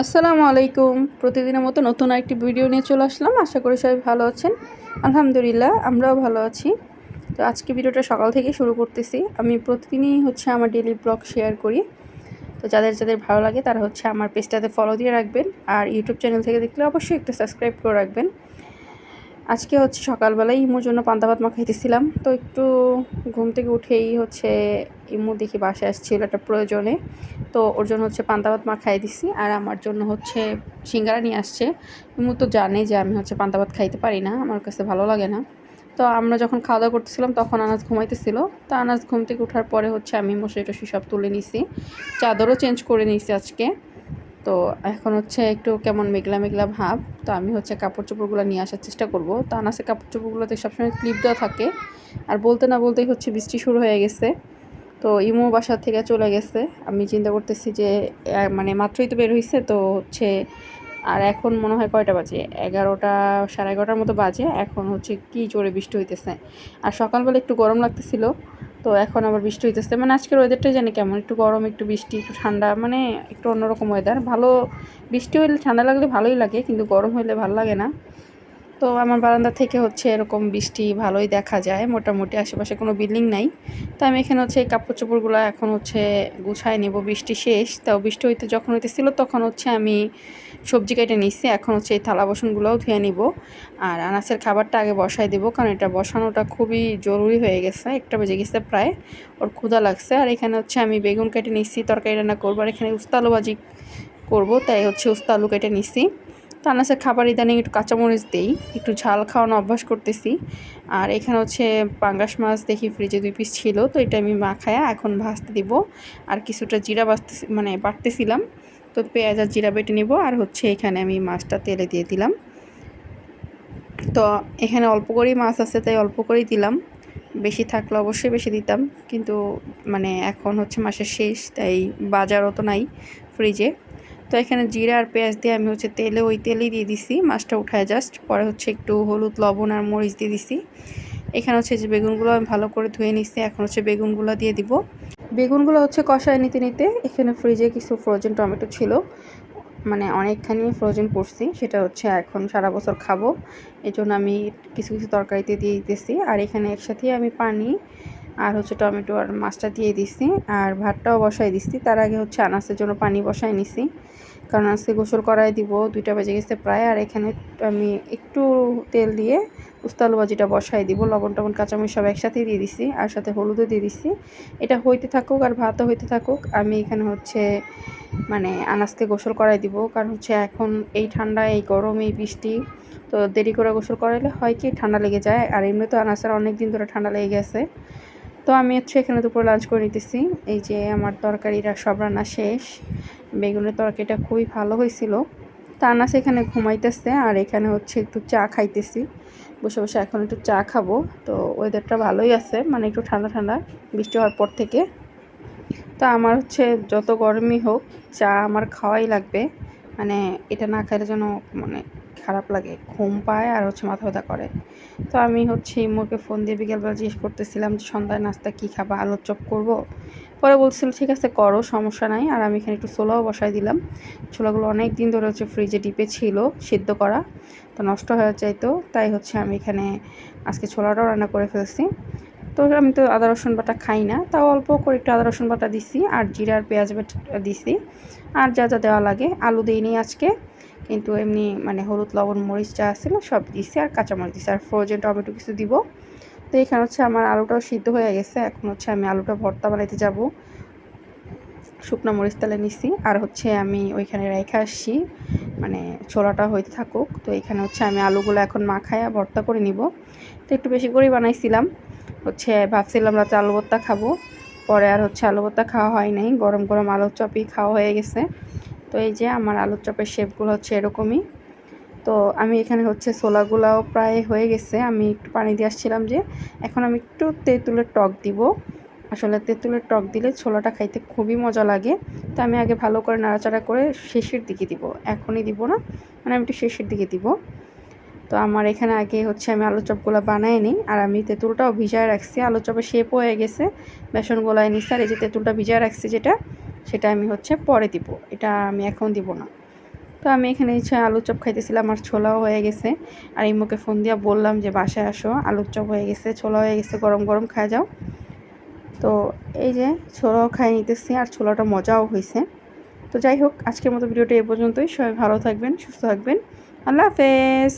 আসসালামু আলাইকুম। প্রতিদিনের মতো নতুন আরেকটি ভিডিও নিয়ে চলে আসলাম। আশা করি সবাই ভালো আছেন। আলহামদুলিল্লাহ আমরাও ভালো আছি। তো আজকে ভিডিওটা সকাল থেকে শুরু করতেছি। আমি প্রতিদিনই আমার ডেইলি ব্লগ শেয়ার করি। তো যাদের ভালো লাগে তারা আমার পেজটাতে ফলো দিয়ে রাখবেন। আর ইউটিউব চ্যানেল থেকে দেখলে অবশ্যই একটু সাবস্ক্রাইব করে রাখবেন। আজকে সকালবেলায় ইমুর জন্য পান্তা ভাত মাখাইতেছিলাম। তো একটু ঘুম থেকে উঠেই ইমু দেখি বাসায় আসছিল একটা প্রয়োজনে। তো ওর জন্য পান্তা ভাত মাখাই দিছি। আর আমার জন্য সিঙ্গারা নিয়ে আসছে। ইমু তো জানে যে আমি পান্তা ভাত খাইতে পারি না, আমার কাছে ভালো লাগে না। তো আমরা যখন খাওয়া দাওয়া করতেছিলাম তখন আনাজ ঘুমাইতেছিল। তো আনাজ ঘুম থেকে ওঠার পরে আমি মশারি টশি সব তুলে নিছি, চাদরও চেঞ্জ করে নিয়েছি আজকে। তো এখন একটু কেমন মেঘলা মেঘলা ভাব। তো আমি কাপড় চোপড়গুলো নিয়ে আসার চেষ্টা করব। তো আনাসে কাপড় চোপড়গুলোতে সবসময় ক্লিপ দেওয়া থাকে। আর বলতে না বলতেই বৃষ্টি শুরু হয়ে গেছে। তো ইমু বাসা থেকে চলে গেছে। আমি চিন্তা করতেছি যে মানে মাত্রই তো বের হয়েছে, তো আর এখন মনে হয় কয়টা বাজে, 11টা 11:30 মতো বাজে। এখন কি জোরে বৃষ্টি হইতেছে। আর সকালবেলা একটু গরম লাগতেছিল, তো এখন আবার বৃষ্টি হইতেছে। মানে আজকের ওয়েদারটাই জানি কেমন, একটু গরম একটু বৃষ্টি একটু ঠান্ডা, মানে একটু অন্যরকম ওয়েদার। ভালো, বৃষ্টি হইলে ঠান্ডা লাগলে ভালোই লাগে, কিন্তু গরম হইলে ভালো লাগে না। তো আমার বারান্দা থেকে এরকম বৃষ্টি ভালোই দেখা যায়, মোটামুটি আশেপাশে কোনো বিল্ডিং নাই। তো আমি এখানে এই কাপড় চোপড়গুলো এখন গুছায় নেব। বৃষ্টি শেষ, তাও বৃষ্টি যখন হইতেছিল তখন আমি সবজি কেটে নিচ্ছি। এখন এই থালা বাসনগুলোও ধুয়ে নিব। আর আনাসের খাবারটা আগে বসায় দেবো, কারণ এটা বসানোটা খুবই জরুরি হয়ে গেছে। 1টা বেজে গেছে প্রায়, ওর ক্ষুধা লাগছে। আর এখানে আমি বেগুন কেটে নিচ্ছি, তরকারি রান্না করবো। আর এখানে উস্তা আলু ভাজি করবো, তাই উস্তা আলু কেটে নিচ্ছি। তো আনাসের খাবার ইদানিং একটু কাঁচামরিচ দেই, একটু ঝাল খাওয়ানো অভ্যাস করতেছি। আর এখানে পাঙ্গাস মাছ দেখি ফ্রিজে 2 পিস ছিল, তো এটা আমি মাখায়া এখন ভাজতে দিব। আর কিছুটা জিরা বাটতেছিলাম। তো পেঁয়াজ আর জিরা বেটে নিব। আর এখানে আমি মাছটা তেলে দিয়ে দিলাম। তো এখানে অল্প করেই মাছ আছে, তাই অল্প করেই দিলাম। বেশি থাকলে অবশ্যই বেশি দিতাম, কিন্তু মানে এখন মাসের শেষ, তাই বাজারও তো নাই ফ্রিজে। তো এখানে জিরা আর পেঁয়াজ দিয়ে আমি ওই তেলেই দিয়ে দিছি মাছটা উঠায়। জাস্ট পরে একটু হলুদ লবণ আর মরিচ দিয়ে দিছি। এখানে যে বেগুনগুলো আমি ভালো করে ধুয়ে নিচ্ছি। এখন বেগুনগুলো দিয়ে দিব। বেগুনগুলো কষায় নিতে নিতে এখানে ফ্রিজে কিছু ফ্রোজেন টমেটো ছিল, মানে অনেকখানি ফ্রোজেন করছি। সেটা এখন সারা বছর খাবো, এই জন্য আমি কিছু কিছু তরকারিতে দিয়ে দিতেছি। আর এখানে একসাথেই আমি পানি আর টমেটো আর মাছটা দিয়ে দিছি। আর ভাতটাও বসাই দিচ্ছি। তার আগে আনাসের জন্য পানি বসাই নিছি, কারণ আজকে গোসল করাই দিব। 2টা বেজে গেছে প্রায়। আর এখানে আমি একটু তেল দিয়ে উস্তা আলু ভাজিটা বসাই দিব। লবণ টবণ কাঁচামরিচ সব একসাথেই দিয়ে দিছি, আর সাথে হলুদও দিয়ে দিছি। এটা হইতে থাকুক আর ভাতও হইতে থাকুক। আমি এখানে মানে আনাজকে গোসল করাই দিব, কারণ এখন এই ঠান্ডা এই গরম এই বৃষ্টি, তো দেরি করে গোসল করাইলে হয় কি ঠান্ডা লেগে যায়। আর এমনি তো আনাসের অনেক দিন ধরে ঠান্ডা লেগে গেছে। তো আমি এখানে দুপুরে লাঞ্চ করে নিতেছি। এই যে আমার তরকারিটা সব রান্না শেষ। বেগুনের তরকারিটা খুবই ভালো হয়েছিল। তো আনাস এখানে ঘুমাইতেছে, আর এখানে একটু চা খাইতেছি বসে বসে। এখন একটু চা খাবো। তো ওয়েদারটা ভালোই আছে, মানে একটু ঠান্ডা ঠান্ডা বৃষ্টি হওয়ার পর থেকে। তো আমার যত গরমই হোক চা আমার খাওয়াই লাগবে। মানে এটা না খাইলে যেন মানে খারাপ লাগে, ঘুম পায় আর মাথা ব্যথা করে। তো আমি ইমুকে ফোন দিয়ে বিকেলবেলা জিজ্ঞেস করতেছিলাম যে সন্ধ্যায় নাস্তা কী খাবা, আলুর চপ করবো। পরে বলছিল ঠিক আছে করো, সমস্যা নাই। আর আমি এখানে একটু ছোলাও বসাই দিলাম। ছোলাগুলো অনেক দিন ধরে ফ্রিজে ডিপে ছিল সিদ্ধ করা, তো নষ্ট হয়ে যাইতো। তাই আমি এখানে আজকে ছোলাটাও রান্না করে ফেলছি। তো আমি তো আদা রসুন বাটা খাই না, তাও অল্প করে একটু আদা রসুন বাটা দিছি, আর জিরা আর পেঁয়াজ বাটা দিছি। আর যা যা দেওয়া লাগে, আলু দিইনি আজকে, কিন্তু এমনি মানে হলুদ লবণ মরিচ যা ছিল সব দিছি। আর কাঁচামরিচ দিছি, আর ফ্রোজেন টমেটো কিছু দিব। তো এখানে আমার আলুটাও সিদ্ধ হয়ে গেছে। এখন আমি আলুটা ভর্তা বানাইতে যাব। শুকনো মরিচ তেলে নিছি। আর আমি ওইখানে রেখে আসছি, মানে ছোলাটা হইতে থাকুক। তো এখানে আমি আলুগুলো এখন মাখায়া ভর্তা করে নিব। তো একটু বেশি করেই বানাইছিলাম। ভাবছিলাম রাতে আলু ভর্তা খাবো, পরে আর আলু ভর্তা খাওয়া হয় নাই। গরম গরম আলুর চপই খাওয়া হয়ে গেছে। তো এই যে আমার আলুর চপের শেপগুলো এরকমই। তো আমি এখানে ছোলাগুলাও প্রায় হয়ে গেছে। আমি একটু পানি দিয়ে আসছিলাম যে এখন আমি একটু তেঁতুলের টক দিব। আসলে তেঁতুলের টক দিলে ছোলাটা খাইতে খুবই মজা লাগে। তো আমি আগে ভালো করে নাড়াচাড়া করে শেষের দিকে দিব, এখনই দিব না, মানে আমি একটু শেষের দিকে দিব। তো আমার এখানে আগে আমি আলুর চপগুলো বানায় নিই। আর আমি তেঁতুলটাও ভিজায় রাখছি, আলুর চপের শেপ হয়ে গেছে, বেসন গোলায় নিচ্ছি। আর এই যে তেঁতুলটা ভিজায় রাখছি যেটা, সেটা আমি পরে দিব, এটা আমি এখন দিব না। তো আমি এখানে ইচ্ছা আলুর চপ খাইতেছিলাম, আর ছোলাও হয়ে গেছে। আর ইম্মুকে ফোন দিয়া বললাম যে বাসায় আসো, আলুর চপ হয়ে গেছে, ছোলা হয়ে গেছে, গরম গরম খায় যাও। তো এই যে ছোলাও খাই নিতেছি, আর ছোলাটা মজাও হয়েছে। তো যাই হোক, আজকের মতো ভিডিওটা এ পর্যন্তই। সবাই ভালো থাকবেন, সুস্থ থাকবেন। আল্লাহ হাফেজ।